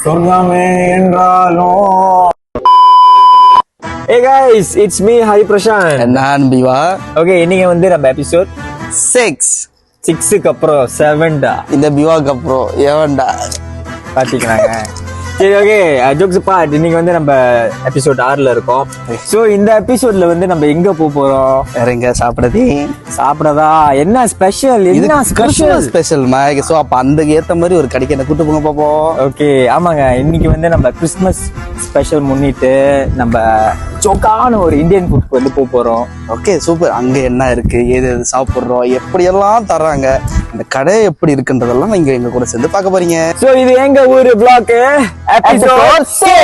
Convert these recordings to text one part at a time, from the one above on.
சொர்க்கமே என்றாலும். Hey guys, it's me Hari Prashant. நான் பிவா. Okay, இன்னைக்கு வந்து நம்ம எபிசோட் 6க்கு அப்புறம் 7டா. இந்த பிவாக்கு அப்புறம் 7டா பாத்தீங்களாங்க. சரி, ஓகே, ஜோக்ஸ் பார்ட். இன்னைக்கு வந்து நம்ம எபிசோட் 6ல இருக்கோம். ஸோ இந்த எபிசோட்ல வந்து நம்ம எங்க போறோம்? வேற எங்க சாப்பிடதா? என்ன ஸ்பெஷல்? என்ன ஸ்பெஷல் மேக். ஸோ அப்ப அந்த ஏத்த மாதிரி ஒரு கடைக்கு என்ன கூட்டு போங்க பாப்போம். ஓகே, ஆமாங்க. இன்னைக்கு வந்து நம்ம கிறிஸ்மஸ் ஸ்பெஷல் முன்னிட்டு நம்ம சோக்கான ஒரு இந்தியன் ஃபுட்க்கு வந்து போறோம். Okay, super. அங்க என்ன இருக்கு, ஏது சாப்பிடுறோம், எப்படியெல்லாம் தர்றாங்க, இந்த கடை எப்படி இருக்குன்றதெல்லாம் நீங்க எங்க கூட சேர்ந்து பார்க்க போறீங்க. ஸோ இது எங்க ஊரு black episode 6.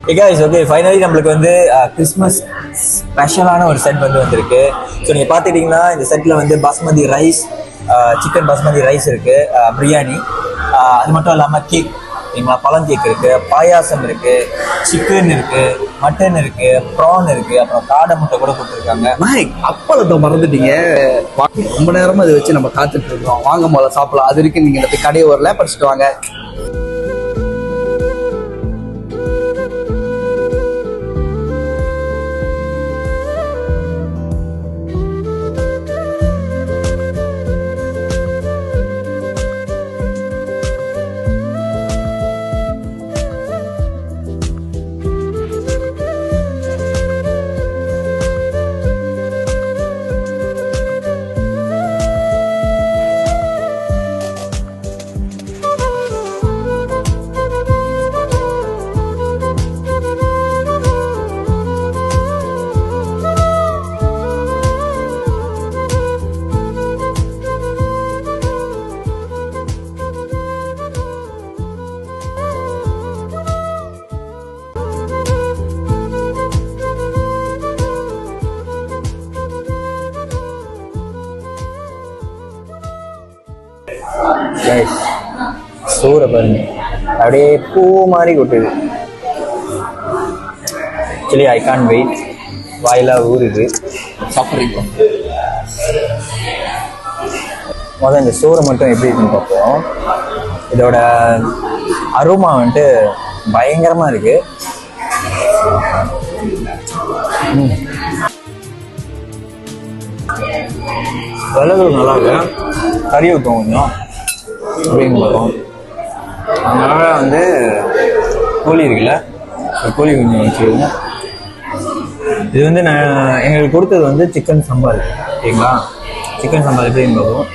Hey guys, okay, finally நம்மளுக்கு வந்து கிறிஸ்மஸ் ஸ்பெஷலான ஒரு செட் வந்து வந்திருக்கு. ஸோ நீங்கள் பார்த்துக்கிட்டிங்கன்னா இந்த செட்டில் வந்து basmati rice, chicken basmati rice இருக்குது, பிரியாணி, அது மட்டும் இல்லாமல் கேக், சரிங்களா, பழம் கேக் இருக்குது, பாயாசம் இருக்குது, சிக்கன் இருக்குது, மட்டன் இருக்குது, ப்ரான் இருக்குது, அப்புறம் காடை முட்டை கூட கொடுத்துருக்காங்க. அப்பளத்தை மறந்துட்டீங்க. ரொம்ப நேரமா அதை வச்சு நம்ம காத்துட்டு இருக்கோம். வாங்க முதல்ல சாப்பிடலாம். அது வரைக்கும் நீங்க இந்த கடையை வரல படிச்சுட்டு வாங்க. கைஸ், சூறை பாருங்க, அப்படியே பூ மாதிரி கொட்டுது. Actually I can't wait. வாயிலாக ஊறுது. சாப்பிட்றீங்க முதல்ல இந்த சோறை மட்டும் எப்படி இருக்குன்னு பார்ப்போம். இதோட அரோமா வந்துட்டு பயங்கரமாக இருக்கு. விலகுகள் நல்லா இருக்கு. கறி ஊற்றும் கொஞ்சம் அப்படின்னு வரும். அதனால வந்து கோழி இருக்குல்ல, கோழி கொஞ்சம் வச்சுருங்க. இது வந்து நான் எங்களுக்கு கொடுத்தது வந்து சிக்கன் சம்பால், ஓகேங்களா. சிக்கன் சம்பால் எப்படின்னு பார்ப்போம்.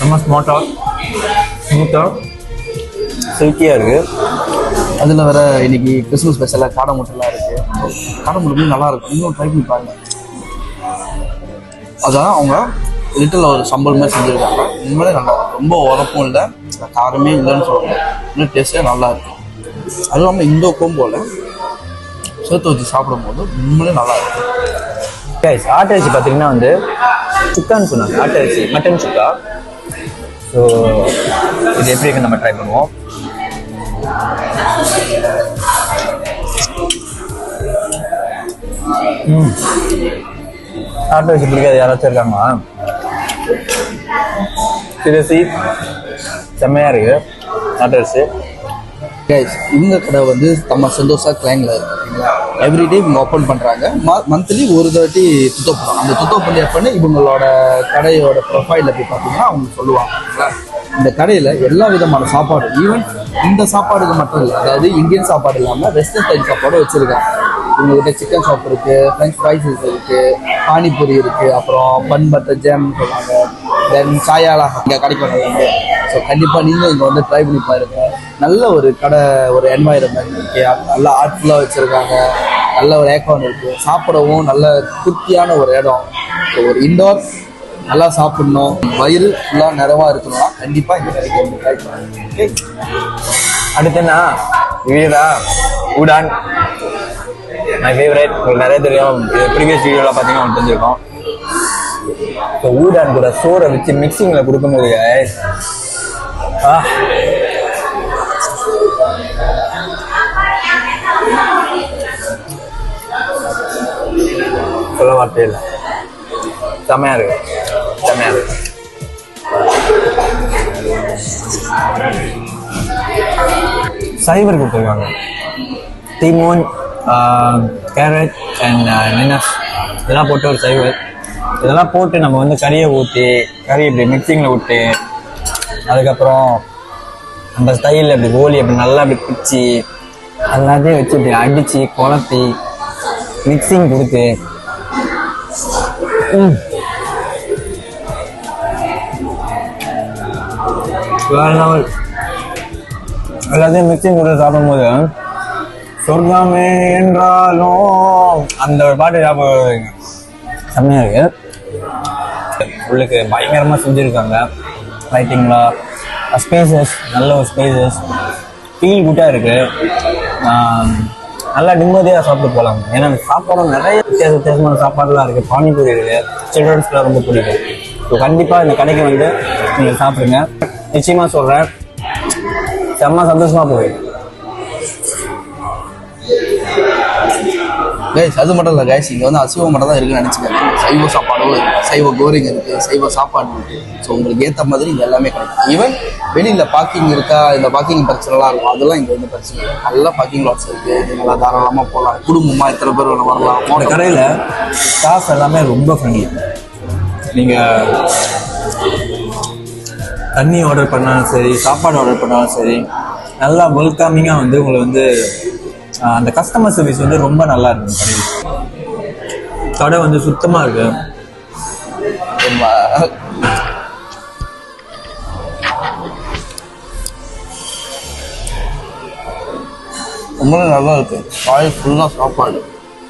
ரொம்ப ஸ்மூத்தாக சில்கியாக இருக்குது. அதில் வேற இன்னைக்கு கிறிஸ்மஸ் ஸ்பெஷலாக காடை முட்டைலாம் இருக்குது. காடை முட்டை நல்லா இருக்கும். இன்னும் ட்ரை பண்ணி பாருங்க. அதான் அவங்க லிட்டில் ஒரு சம்பல் மாதிரி செஞ்சுருக்காங்க. உண்மையிலே நல்லா இருக்கும். ரொம்ப உரப்பும் இல்லை, காரமே இல்லைன்னு சொல்லுவாங்க. இன்னும் டேஸ்ட்டே நல்லா இருக்கும். அதுவும் இல்லாமல் இந்த கோம்போல சேர்த்து வச்சு சாப்பிடும்போது உண்மையிலே நல்லா இருக்கும். கைஸ், ஆட்டரிசி பார்த்தீங்கன்னா வந்து சுக்கான்னு சொன்னாங்க. ஆட்டரிசி மட்டன் சுக்கா. ஸோ இது எப்படி இருக்குன்னு நம்ம ட்ரை பண்ணுவோம். ஆட்டோ வச்சு பிடிக்காது யாராச்சும் இருக்காங்களா? சீரியஸ்லி செம்மையாக இருக்குது சாப்பிட்டுருச்சு. கைஸ் இந்த கடை வந்து நம்ம சந்தோஷா கிளைனில் இருக்குங்களா, எவ்ரிடே இவங்க ஓப்பன் பண்ணுறாங்க. மந்த்லி ஒரு தாட்டி துத்தோப்பம். அந்த துத்தோப்பம் எப்பன்னு இவங்களோட கடையோட ப்ரொஃபைலில் போய் பார்த்தீங்கன்னா அவங்க சொல்லுவாங்க. இந்த கடையில் எல்லா விதமான சாப்பாடும், ஈவன் இந்த சாப்பாடுக்கு மட்டும் இல்லை, அதாவது இந்தியன் சாப்பாடு இல்லாமல் வெஸ்டர்ன் ஸ்டைல் சாப்பாடும் வச்சுருக்காங்க. இவங்ககிட்ட சிக்கன் ஷாப் இருக்குது, ஃப்ரெஞ்ச் ஃப்ரைஸஸ் இருக்குது, பானிபூரி இருக்குது, அப்புறம் பன் பட்டர் ஜாம் சொல்லுவாங்க, தென் சாயாலா இங்கே கிடைக்கும். ஸோ கண்டிப்பாக நீங்களும் இங்கே வந்து ட்ரை பண்ணி பாருங்க. நல்ல ஒரு கடை, ஒரு என்வாயரன்மெண்ட் இருக்குது, நல்லா ஆர்ட்ஃபுல்லாக வச்சுருக்காங்க, நல்ல ஒரு ஏக்கான் இருக்குது, சாப்பிடவும் நல்ல திருப்தியான ஒரு இடம். ஸோ ஒரு இண்டோர் நல்லா சாப்பிடணும், வயிறு ஃபுல்லாக நிறைவாக இருக்கணும்னா கண்டிப்பாக இந்த கடைக்கு வந்து ட்ரை பண்ணுங்க. ஓகே, அடுத்துன்னா வீடா ஊடான் மை ஃபேவரட். உங்களுக்கு நிறைய தெரியும், ப்ரீவியஸ் வீடியோவில் பார்த்தீங்கன்னா உங்களுக்கு தெரிஞ்சிருக்கோம். ஸோ ஊடான் கூட சோறை வச்சு மிக்சிங்கில் கொடுக்கும்போது சொல்ல வார்த்தை இல்லை, செம்மையாக இருக்கு, செம்மையாக இருக்கு. சைவர் கொடுத்துருக்காங்க, தீமோன், கேரட் அண்ட் மினஸ் இதெல்லாம் போட்டு ஒரு சைவர். இதெல்லாம் போட்டு நம்ம வந்து கறியை ஊற்றி, கறி இப்படி மிக்சிங்கில் விட்டு, அதுக்கப்புறம் நம்ம ஸ்டைலில் இப்படி கோலி அப்படி நல்லா அப்படி பிச்சு எல்லாத்தையும் வச்சு இப்படி அடித்து குழப்பி மிக்சிங் கொடுத்து எல்லாத்தையும் மிக்சிங் கொடுத்து சாப்பிடும்போது சொர்க்கமே என்றாலும் அந்த ஒரு பாட்டு ஞாபகம் வருதுங்க. செம்மையாக இருக்கு. உள்ளுக்கு பயங்கரமாக செஞ்சுருக்காங்க. லைட்டிங்லாம், ஸ்பேசஸ், நல்ல ஒரு ஸ்பேசஸ், ஃபீல் குட்டாக இருக்குது. நல்லா நிம்மதியாக சாப்பிட்டு போகலாம். ஏன்னா சாப்பாடும் நிறைய வித்தியாசமான சாப்பாடுலாம் இருக்குது. பானிபூரி இருக்குது, சில்ட்ரன்ஸ்க்குலாம் ரொம்ப பிடிக்கும். ஸோ கண்டிப்பாக இந்த கடைக்கு வந்து நீங்கள் சாப்பிடுங்க. நிச்சயமாக சொல்கிறேன், செம்ம சந்தோஷமாக போகுது. கைஸ் அது மட்டும் இல்லை கைஸ், இங்கே வந்து அசைவம் மட்டும் தான் இருக்குன்னு நினச்சிக்காங்க. சைவ சாப்பாடும் இருக்குது, சைவ கோரிங் இருக்குது, சைவ சாப்பாடு இருக்குது. ஸோ உங்களுக்கு ஏற்ற மாதிரி இங்கே எல்லாமே கிடைக்கும். ஈவன் வெளியில் பார்க்கிங் இருக்கா, இந்த பார்க்கிங் பிரச்சனைலாம் இருக்கும், அதெல்லாம் இங்கே வந்து பிரச்சனை இல்லை. நல்லா பார்க்கிங் லாட்ஸ் இருக்குது, இது நல்லா தாராளமாக போகலாம். குடும்பமாக எத்தனை பேர் வேணும் வரலாம். இந்த கடையில் ஸ்டாஃப் எல்லாமே ரொம்ப ஃப்ரெண்ட்லி. நீங்கள் தண்ணி ஆர்டர் பண்ணாலும் சரி, சாப்பாடு ஆர்டர் பண்ணாலும் சரி, நல்லா வெல்கமிங்காக வந்து உங்களை வந்து அந்த கஸ்டமர் சர்வீஸ் வந்து ரொம்ப நல்லா இருக்கும். கடை வந்து சுத்தமாக இருக்கு. ரொம்ப நல்லா இருக்கு. காய் ஃபுல்லாக சாப்பாடு,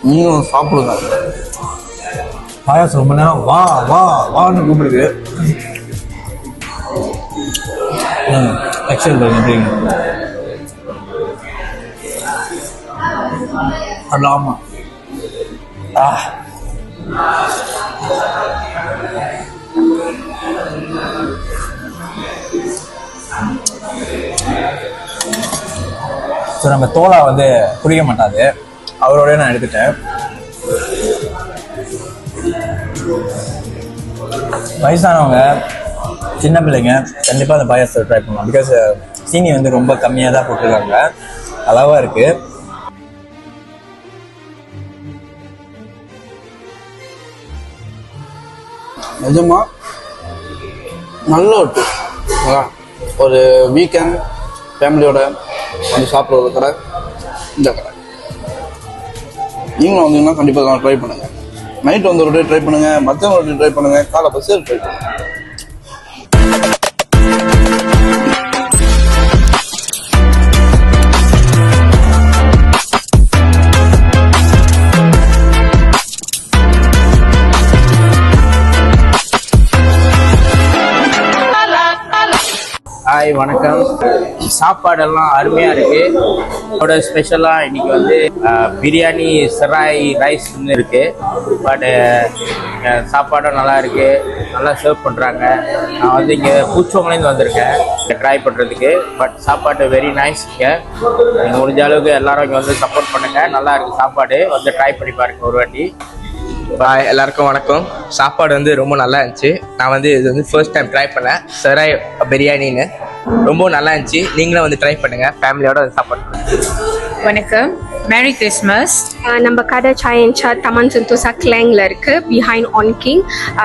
நீங்களும் சாப்பிடுங்க. பாயாசம் ரொம்ப நேரம் வா வா வான்னு கூப்பிடுது. எக்ஸல் எப்படிங்க ஆமா. ஸோ நம்ம தோலா வந்து குடிக்க மாட்டாது, அவரோட நான் எடுத்துட்டேன். வயசானவங்க, சின்ன பிள்ளைங்க கண்டிப்பாக அந்த பாயாசத்தை ட்ரை பண்ணலாம். பிகாஸ் சீனி வந்து ரொம்ப கம்மியாக தான் போட்டிருக்காங்க, அளவாக இருக்குது. நிஜமா நல்ல ஒரு வீக்கெண்ட் ஃபேமிலியோட வந்து சாப்பிட்ற ஒரு கடை இந்த கடை. நீங்களும் வந்தீங்கன்னா கண்டிப்பாக ட்ரை பண்ணுங்கள். நைட் வந்து ஒரு ட்ரை பண்ணுங்கள், மத்தியானம் ஒரு ட்ரை பண்ணுங்கள், காலை பஸ்ஸு ட்ரை பண்ணுங்கள். ஹாய் வணக்கம். சாப்பாடெல்லாம் அருமையாக இருக்குது. அதோட ஸ்பெஷலாக இன்றைக்கி வந்து பிரியாணி செராய் ரைஸ்ன்னு இருக்குது. பட்டு சாப்பாடும் நல்லா இருக்குது, நல்லா சர்வ் பண்ணுறாங்க. நான் வந்து இங்கே பூச்சோங்கலேருந்து வந்திருக்கேன் ட்ரை பண்ணுறதுக்கு. பட் சாப்பாடு வெரி நைஸ். இங்கே நீங்கள் முடிஞ்ச அளவுக்கு எல்லோரும் இங்கே வந்து சப்போர்ட் பண்ணுங்கள். நல்லா இருக்குது சாப்பாடு, வந்து ட்ரை பண்ணி பாருங்கள் ஒரு வாட்டி. பாய், எல்லாருக்கும் வணக்கம். சாப்பாடு வந்து ரொம்ப நல்லா இருந்துச்சு. நான் வந்து இது வந்து ஃபர்ஸ்ட் டைம் ட்ரை பண்ணேன், செராய் பிரியாணின்னு. ரொம்ப நல்லா இருந்துச்சு. நீங்களும் வந்து ட்ரை பண்ணுங்க, ஃபேமிலியோட வந்து சாப்பாடு. வணக்கம், மேரி கிறிஸ்மஸ். நம்ம கடை சாய் அண்ட் சாட் தமன் சந்தோஷா கிளாங்கில் இருக்குது, பிஹைண்ட் ஆன் கிங்.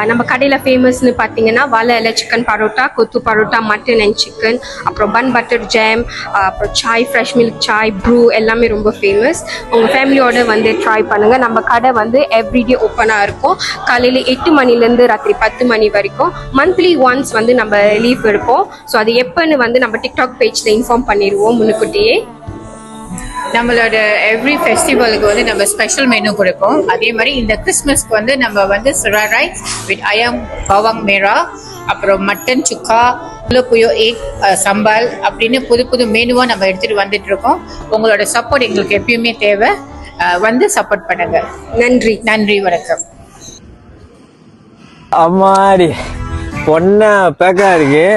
நம்ம கடையில் ஃபேமஸ்னு பார்த்தீங்கன்னா வாழை இலை சிக்கன் பரோட்டா, கொத்து பரோட்டா, மட்டன் அண்ட் சிக்கன், அப்புறம் பன் பட்டர் ஜாம், அப்புறம் chai fresh milk chai Bru எல்லாமே ரொம்ப ஃபேமஸ். உங்கள் ஃபேமிலியோடு வந்து ட்ரை பண்ணுங்கள். நம்ம கடை வந்து எவ்ரிடே ஓப்பனாக இருக்கும். காலையில் 8 மணிலேருந்து ராத்திரி 10 மணி வரைக்கும். மந்த்லி ஒன்ஸ் வந்து நம்ம லீவ் இருப்போம். ஸோ அது எப்போன்னு வந்து நம்ம டிக்டாக் பேஜில் இன்ஃபார்ம் பண்ணிடுவோம் முன்னுக்கூட்டியே. நம்மளோட எவ்ரி ஃபெஸ்டிவலுக்கு வந்து நம்ம ஸ்பெஷல் மெனு கொடுப்போம். அதே மாதிரி இந்த கிறிஸ்மஸ்க்கு வந்து நம்ம வந்து சிரா ரைஸ் வித் அயம் பவாங் மேரா, அப்புறம் மட்டன் சுக்கா, புயோ எக் சம்பால் அப்படின்னு புது புது மெனுவாக நம்ம எடுத்துகிட்டு வந்துட்டு இருக்கோம். உங்களோட சப்போர்ட் எங்களுக்கு எப்பயுமே தேவை. வந்து சப்போர்ட் பண்ணுங்க. நன்றி நன்றி, வணக்கம். அம்மாடி பொண்ண பேக்கா இருக்கு.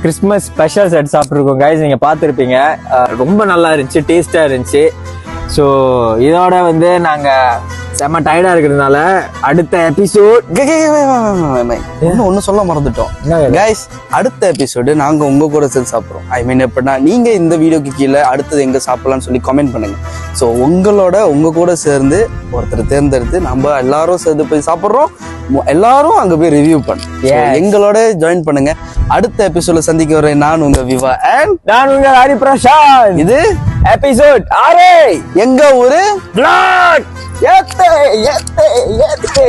கிறிஸ்மஸ் ஸ்பெஷல் செட் சாப்பிட்ருக்கோம் கைஸ், நீங்கள் பார்த்துருப்பீங்க. ரொம்ப நல்லா இருந்துச்சு, டேஸ்ட்டாக இருந்துச்சு. ஸோ இதோட வந்து நாங்கள் செம்ம டயர்டாக இருக்கிறதுனால அடுத்த எபிசோட் ஒன்னு சொல்ல மறந்துட்டோம் கைஸ். அடுத்த எபிசோடு நாங்க உங்க கூட சேர்ந்து சாப்பிடுறோம். ஐ மீன் எப்படின்னா, நீங்க இந்த வீடியோக்கு கீழே அடுத்தது எங்க சாப்பிடலாம்னு சொல்லி கமெண்ட் பண்ணுங்க. ஸோ உங்க கூட சேர்ந்து ஒருத்தர் தேர்ந்தெடுத்து நம்ம எல்லாரும் சேர்ந்து போய் சாப்பிட்றோம். எல்லாரும் அங்க போய் ரிவ்யூ பண்ணுங்க. எங்களோட ஜாயின் பண்ணுங்க. அடுத்த எபிசோட்ல சந்திக்க வரேன். நான் உங்க விவா அண்ட் நான் உங்க ஹரிபிரசாத். இது எபிசோட் 6 எங்க ஊரு vlog. ஏத்தே ஏத்தே ஏத்தே